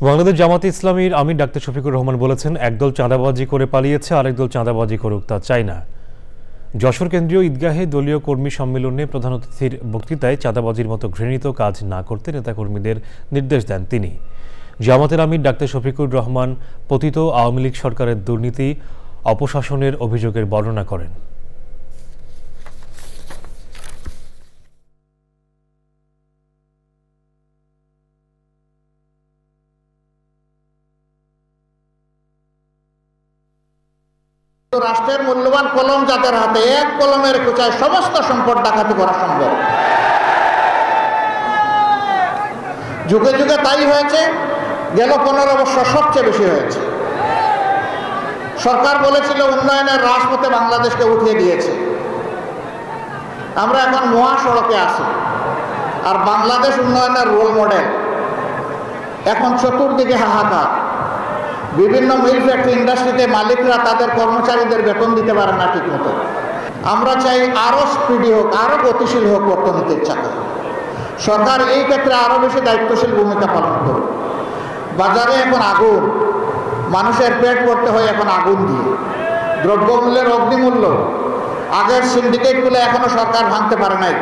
বাংলাদেশ জামাতে ইসলামীর আমির ডাক্তার শফিকুর রহমান বলেছেন, একদল চাঁদাবাজি করে পালিয়েছে, আরেক দল চাঁদাবাজি করুক, তা চাই না। যশোর কেন্দ্রীয় ঈদগাহে দলীয় কর্মী সম্মেলনে প্রধান অতিথির বক্তৃতায় চাঁদাবাজির মতো ঘৃণিত কাজ না করতে নেতাকর্মীদের নির্দেশ দেন তিনি। জামাতের আমির ডাক্তার শফিকুর রহমান পতিত আওয়ামী লীগ সরকারের দুর্নীতি অপশাসনের অভিযোগের বর্ণনা করেন। রাষ্ট্রের মূল্যবান কলম যাদের হাতে, এক কলমের খোঁচায় সমস্ত সম্পদ ডাকাতি করা সম্ভব। যুগে যুগে তাই হয়েছে, গেল 15 বছর সবচেয়ে বেশি হয়েছে। সরকার বলেছিল উন্নয়নের রাজপথে বাংলাদেশকে উঠিয়ে দিয়েছে, আমরা এখন মহাসড়কে আছি, আর বাংলাদেশ উন্নয়নের রোল মডেল। এখন চতুর্দিকে হাহাকার। বিভিন্ন মিল ফ্যাক্টরি ইন্ডাস্ট্রিতে মালিকরা তাদের কর্মচারীদের বেতন দিতে পারে না ঠিক মতো। আমরা চাই আরো স্পিডি হোক, আরো গতিশীল হোক অর্থনীতির চাকা। সরকার এই ক্ষেত্রে আরো বেশি দায়িত্বশীল ভূমিকা পালন করবে। বাজারে এখন আগুন, মানুষের পেট ভরতে হয় এখন আগুন দিয়ে। দ্রব্যমূল্যের অগ্নিমূল্য, আগের সিন্ডিকেটগুলো এখনো সরকার ভাঙতে পারে নাই।